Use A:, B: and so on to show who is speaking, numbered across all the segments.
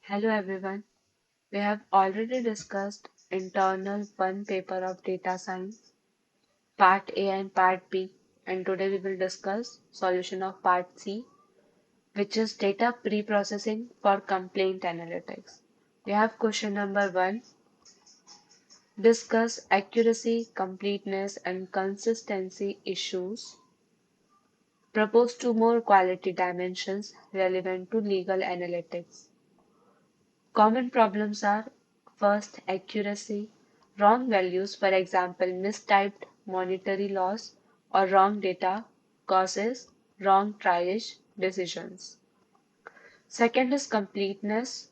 A: Hello everyone. We have already discussed internal one paper of data science, part A and part B, and today we will discuss solution of part C, which is data pre-processing for complaint analytics. We have question number 1. Discuss accuracy, completeness, and consistency issues. Propose two more quality dimensions relevant to legal analytics. Common problems are first, accuracy, wrong values, for example, mistyped monetary loss or wrong data causes wrong triage decisions. Second is completeness,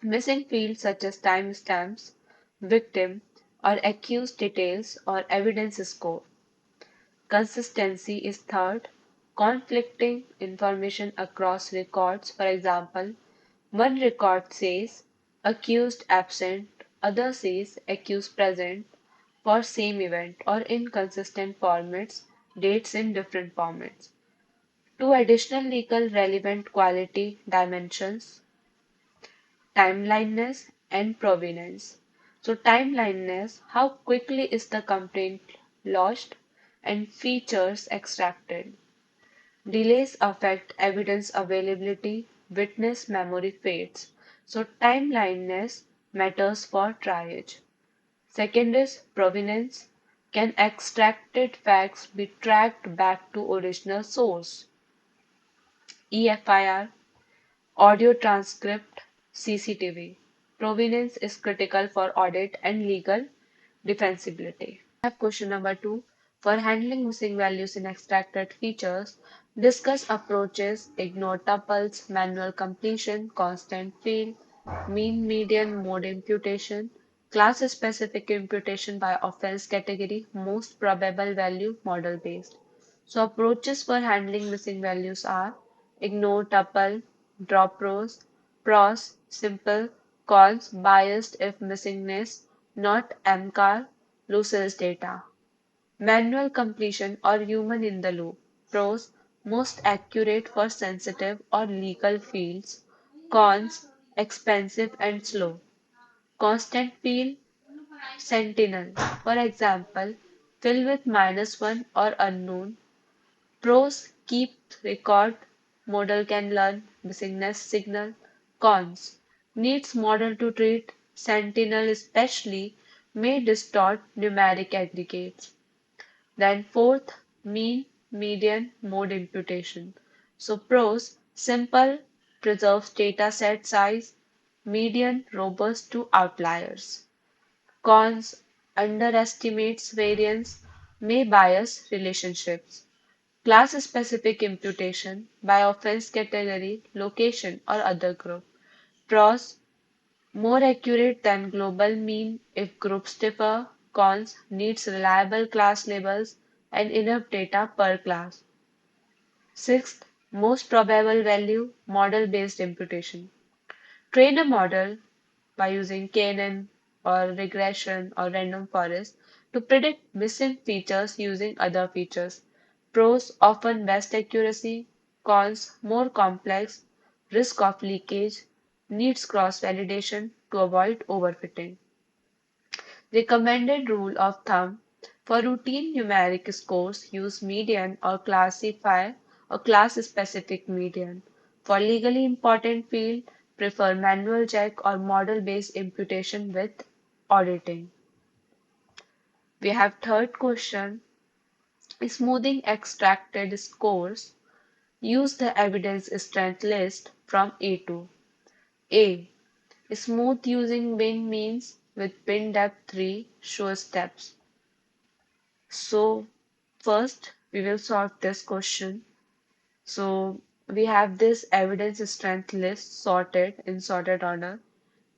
A: missing fields such as timestamps, victim, or accused details or evidence score. Consistency is third, conflicting information across records, for example, one record says accused absent, other says accused present for same event or inconsistent formats, dates in different formats. Two additional legal relevant quality dimensions, timeliness and provenance. So timeliness, how quickly is the complaint lodged and features extracted. Delays affect evidence availability, witness memory fades. So timeliness matters for triage. Second is provenance. Can extracted facts be tracked back to original source? EFIR, audio transcript, CCTV. Provenance is critical for audit and legal defensibility. I have question number 2. For handling missing values in extracted features, discuss approaches, ignore tuples, manual completion, constant field, mean median mode imputation, class-specific imputation by offense category, most probable value model based. So approaches for handling missing values are ignore tuple, drop rows, pros, simple, cons, biased if missingness, not MCAR, loses data. Manual completion or human in the loop. Pros, most accurate for sensitive or legal fields. Cons, expensive and slow. Constant field, sentinel. For example, fill with -1 or unknown. Pros, keep record. Model can learn missingness signal. Cons, needs model to treat. Sentinel especially may distort numeric aggregates. Then fourth, mean, median, mode imputation. So pros, simple, preserves data set size, median, robust to outliers. Cons, underestimates variance, may bias relationships. Class-specific imputation by offense category, location, or other group. Pros, more accurate than global mean if groups differ. Cons, needs reliable class labels and enough data per class. Sixth, most probable value, model-based imputation. Train a model by using KNN or regression or random forest to predict missing features using other features. Pros often best accuracy, cons more complex, risk of leakage, needs cross-validation to avoid overfitting. Recommended rule of thumb for routine numeric scores use median or classify or class-specific median. For legally important field, prefer manual check or model-based imputation with auditing. We have third question, smoothing extracted scores. Use the evidence strength list from A2. A. Smooth using bin means with bin depth 3 show steps. So first we will solve this question. So we have this evidence strength list sorted in sorted order.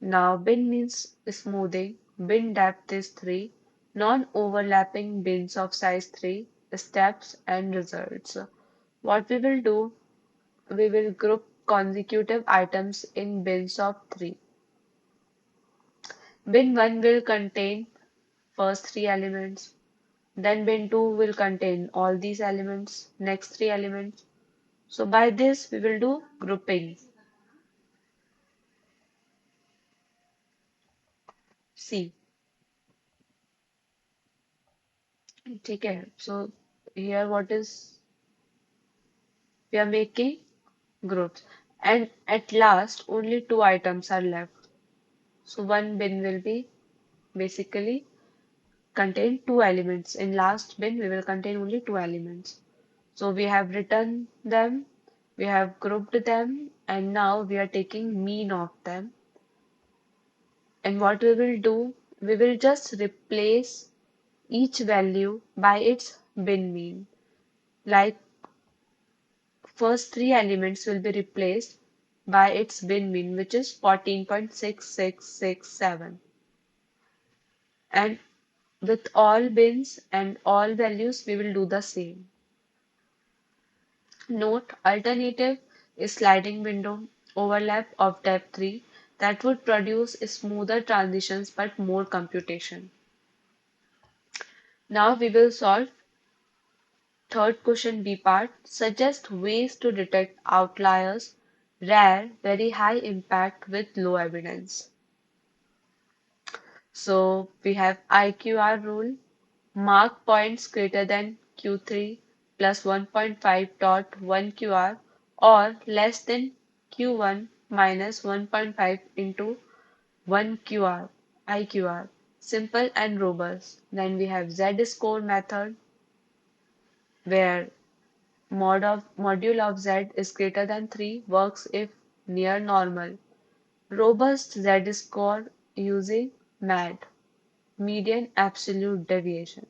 A: Now bin means smoothing, bin depth is 3, non-overlapping bins of size 3, steps and results. What we will do, we will group consecutive items in bins of 3. Bin 1 will contain first 3 elements. Then bin 2 will contain all these elements, next 3 elements. So by this we will do grouping. C. ठीक है. So here what is we are making groups, and at last only two items are left. So one bin will be basically contain two elements. In last bin we will contain only two elements. So we have written them, we have grouped them, and now we are taking mean of them. And what we will do, we will just replace each value by its bin mean. Like first three elements will be replaced by its bin mean, which is 14.6667. And with all bins and all values, we will do the same. Note, alternative is sliding window overlap of tab 3 that would produce smoother transitions but more computation. Now we will solve third question B part. Suggest ways to detect outliers, rare, very high impact with low evidence. So we have IQR rule, mark points greater than Q3 plus 1.5 dot 1 QR or less than Q1 minus 1.5 into 1 QR, IQR. Simple and robust. Then we have Z score method where module of Z is greater than 3 works if near normal. Robust Z score using MAD, median absolute deviation.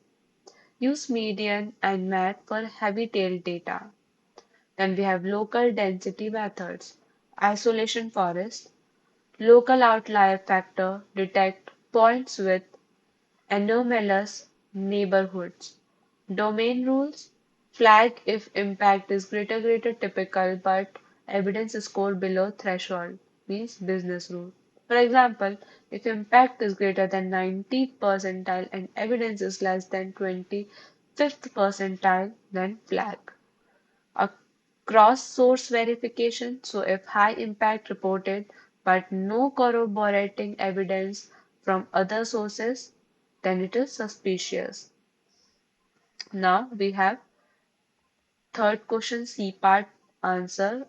A: Use median and MAD for heavy tail data. Then we have local density methods. Isolation forest, local outlier factor detect points with anomalous neighborhoods. Domain rules flag if impact is greater typical but evidence score below threshold means business rule. For example, if impact is greater than 90th percentile and evidence is less than 25th percentile, then flag. A cross source verification, so if high impact reported but no corroborating evidence from other sources, then it is suspicious. Now we have third question C part answer.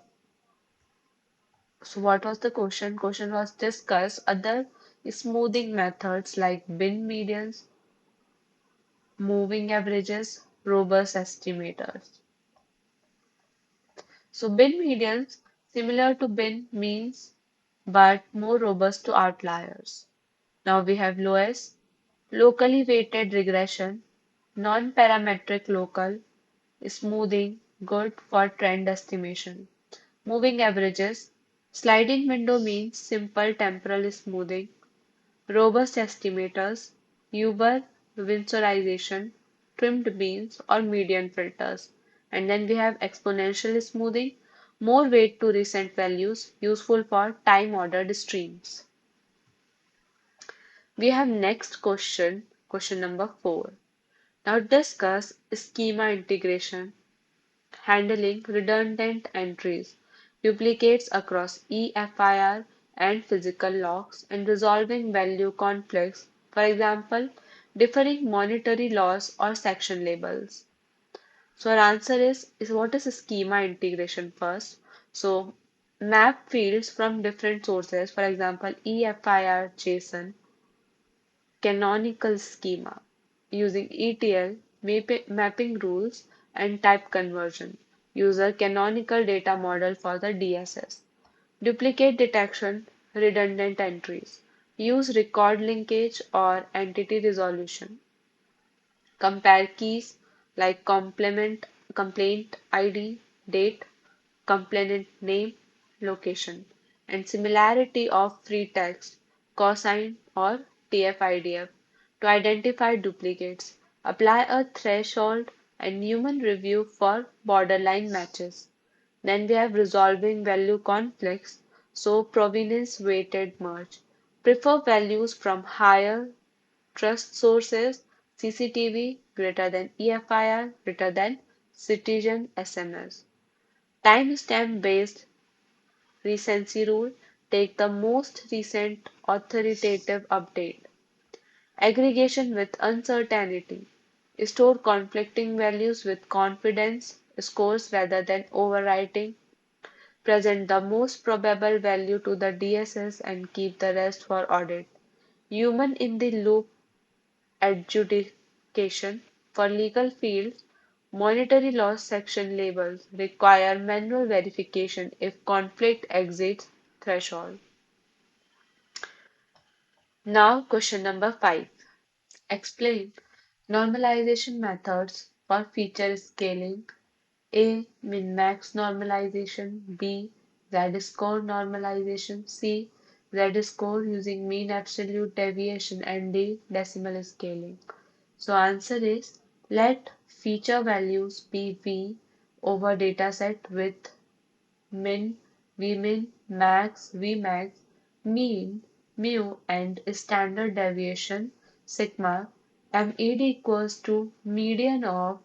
A: So what was the question? Question was discuss other smoothing methods like bin medians, moving averages, robust estimators. So bin medians similar to bin means but more robust to outliers. Now we have lowest locally weighted regression, non-parametric local smoothing, good for trend estimation. Moving averages, sliding window means simple temporal smoothing. Robust estimators, Uber winsorization, trimmed means or median filters. And then we have exponential smoothing, more weight to recent values, useful for time ordered streams. We have next question, question number 4. Now discuss schema integration, handling redundant entries, duplicates across EFIR and physical logs, and resolving value conflicts, for example, differing monetary laws or section labels. So our answer is what is schema integration first? So map fields from different sources, for example, EFIR JSON canonical schema using ETL, mapping rules, and type conversion. User canonical data model for the DSS. Duplicate detection, redundant entries. Use record linkage or entity resolution. Compare keys like complaint ID, date, complainant name, location, and similarity of free text, cosine or TF-IDF to identify duplicates. Apply a threshold and human review for borderline matches. Then we have resolving value conflicts, so provenance weighted merge. Prefer values from higher trust sources, CCTV greater than EFIR greater than citizen SMS. Timestamp based recency rule, take the most recent authoritative update. Aggregation with uncertainty. Store conflicting values with confidence scores rather than overwriting. Present the most probable value to the DSS and keep the rest for audit. Human in the loop adjudication. For legal fields, monetary loss section labels require manual verification if conflict exceeds threshold. Now, question number 5. Explain normalization methods for feature scaling. A. Min-max normalization. B. Z-score normalization. C. Z-score using mean absolute deviation. And D. Decimal scaling. So answer is let feature values be V over dataset with min, Vmin, max, Vmax, mean, mu and standard deviation sigma. MED equals to median of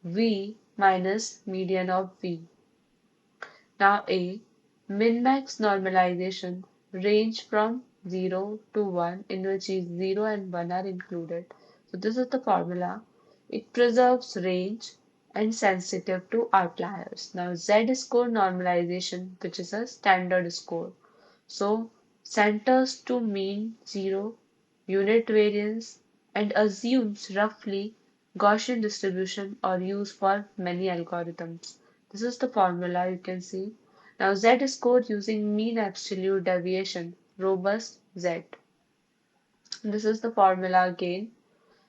A: V minus median of V. Now A. Min-max normalization range from 0 to 1 in which 0 and 1 are included. So this is the formula. It preserves range and sensitive to outliers. Now Z-score normalization, which is a standard score. So centers to mean 0, unit variance, and assumes roughly Gaussian distribution or used for many algorithms. This is the formula you can see. Now Z score using mean absolute deviation, robust Z. This is the formula again.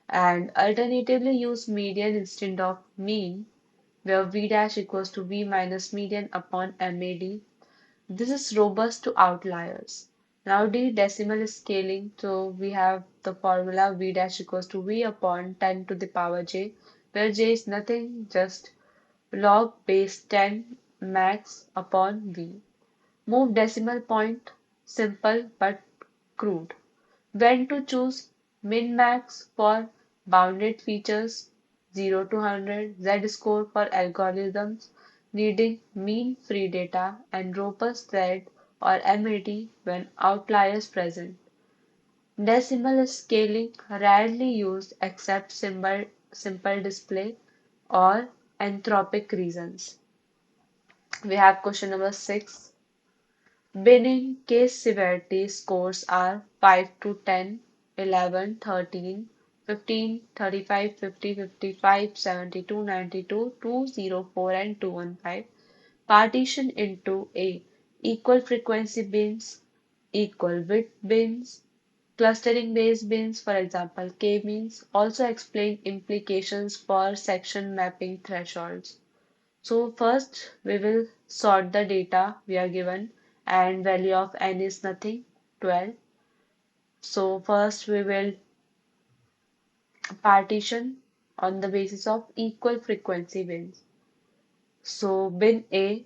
A: And alternatively use median instead of mean, where V dash equals to V minus median upon MAD. This is robust to outliers. Now D decimal scaling, so we have the formula V dash equals to V upon 10 to the power j, where j is nothing, just log base 10 max upon V. Move decimal point, simple but crude. When to choose min-max for bounded features 0 to 100, Z-score for algorithms needing mean free data, and robust Z or MAD when outliers present. Decimal scaling rarely used except simple display or anthropic reasons. We have question number 6. Binning case severity scores are 5 to 10, 11, 13, 15, 35, 50, 55, 72, 92, 204, and 215. Partition into A. Equal frequency bins, equal width bins, clustering based bins, for example, K-means. Also explain implications for section mapping thresholds. So first we will sort the data we are given and value of n is nothing, 12. So first we will partition on the basis of equal frequency bins. So bin A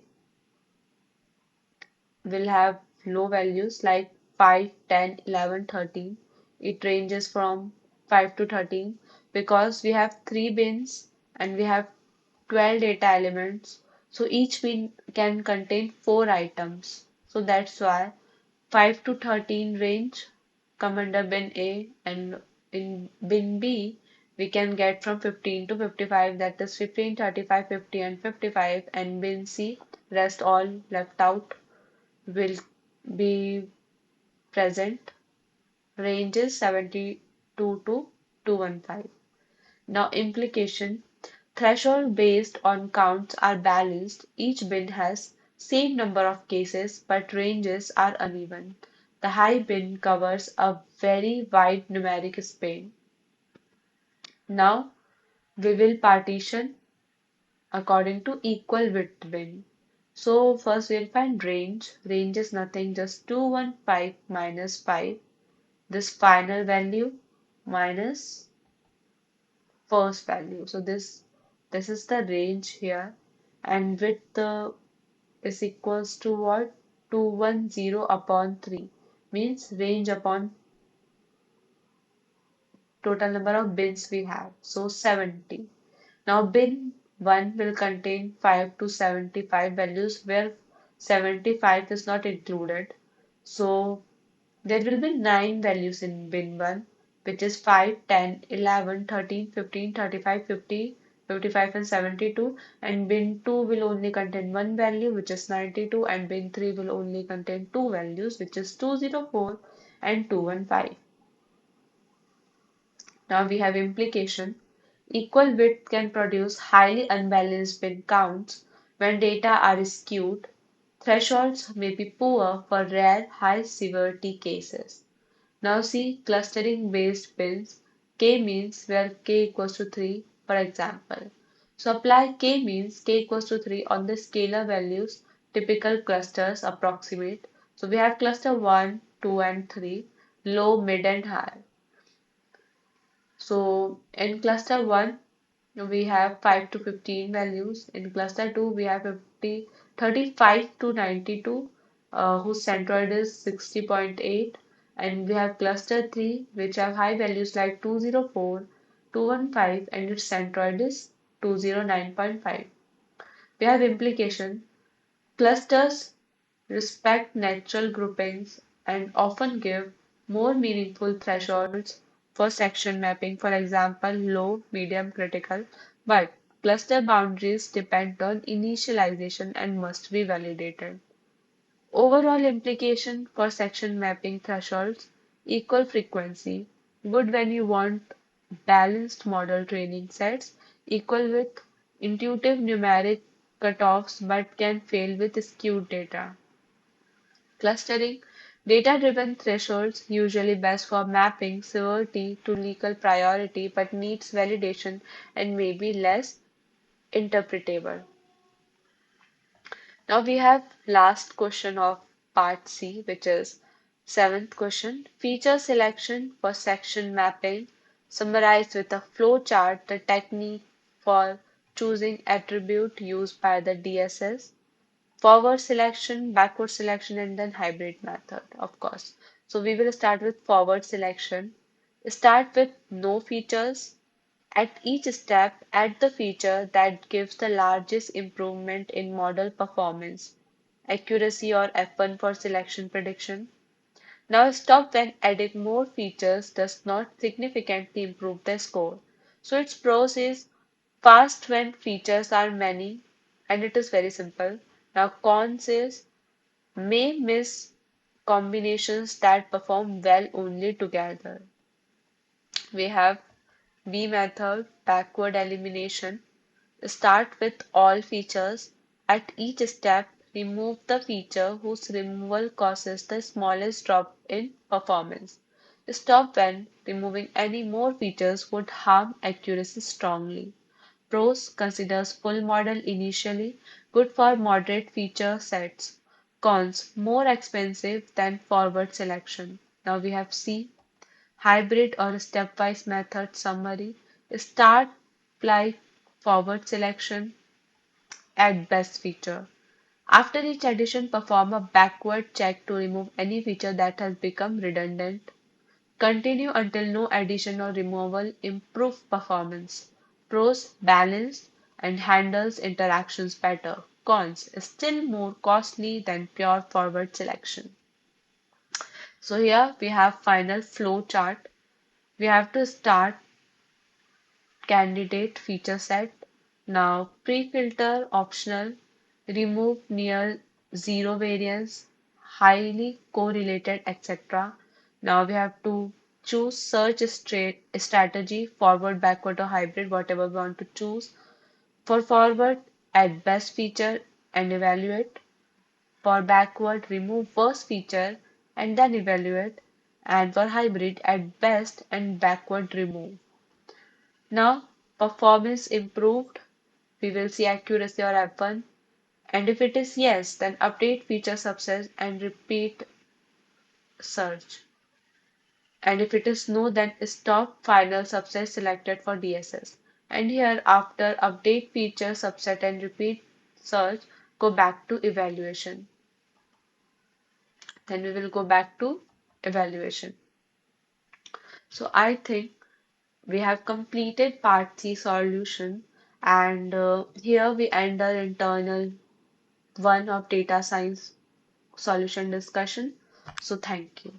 A: will have low values like 5, 10, 11, 13. It ranges from 5 to 13 because we have 3 bins and we have 12 data elements. So each bin can contain 4 items. So that's why 5 to 13 range come under bin A, and in bin B we can get from 15 to 55, that is 15, 35, 50 and 55, and bin C rest all left out will be present. Range is 72 to 215. Now implication. Threshold based on counts are balanced. Each bin has same number of cases but ranges are uneven. The high bin covers a very wide numeric span. Now we will partition according to equal width bin. So first we'll find range. Range is nothing, just 215 minus 5. This final value minus first value. So this is the range here, and width is equals to what? 210 upon 3 means range upon total number of bins we have. So 70. Now bin 1 will contain 5 to 75 values where 75 is not included. So there will be 9 values in bin 1 which is 5, 10, 11, 13, 15, 35, 50, 55, and 72. And bin 2 will only contain one value, which is 92, and bin 3 will only contain two values, which is 204 and 215. Now we have implication. Equal width can produce highly unbalanced bin counts when data are skewed. Thresholds may be poor for rare high severity cases. Now see clustering based bins. K-means where k equals to 3, for example. So apply k-means k equals to 3 on the scalar values typical clusters approximate. So we have cluster 1, 2 and 3, low, mid and high. So in cluster 1 we have 5 to 15 values. In cluster 2 we have 35 to 92 whose centroid is 60.8, and we have cluster 3 which have high values like 204, 215 and its centroid is 209.5. We have implication. Clusters respect natural groupings and often give more meaningful thresholds for section mapping, for example, low, medium, critical, but cluster boundaries depend on initialization and must be validated. Overall implication for section mapping thresholds: equal frequency, good when you want balanced model training sets, equal with intuitive numeric cutoffs but can fail with skewed data. Clustering, data-driven thresholds usually best for mapping severity to legal priority but needs validation and may be less interpretable. Now we have last question of part C, which is seventh question. Feature selection for section mapping. Summarize with a flow chart the technique for choosing attribute used by the DSS. Forward selection, backward selection, and then hybrid method, of course. So we will start with forward selection. Start with no features. At each step, add the feature that gives the largest improvement in model performance, accuracy or F1 for selection prediction. Now stop when adding more features does not significantly improve the score. So its pros is fast when features are many, and it is very simple. Now cons is may miss combinations that perform well only together. We have B method, backward elimination. Start with all features. At each step, remove the feature whose removal causes the smallest drop in performance. Stop when removing any more features would harm accuracy strongly. Pros: considers full model initially, good for moderate feature sets. Cons: more expensive than forward selection. Now we have C, hybrid or stepwise method summary. Start, apply forward selection, add best feature. After each addition, perform a backward check to remove any feature that has become redundant. Continue until no addition or removal improve performance. Pros: balanced and handles interactions better. Cons: still more costly than pure forward selection. So here we have final flow chart. We have to start candidate feature set. Now pre-filter optional, remove near zero variance, highly correlated, etc. Now we have to choose search strategy, forward, backward, or hybrid, whatever we want to choose. For forward, add best feature and evaluate. For backward, remove worst feature and then evaluate. And for hybrid, add best and backward remove. Now, performance improved, we will see accuracy or F1. And if it is yes, then update feature subset and repeat search. And if it is no, then stop final subset selected for DSS. And here, after update feature subset and repeat search, go back to evaluation. Then we will go back to evaluation. So I think we have completed part C solution, and here we end our internal one of data science solution discussion. So thank you.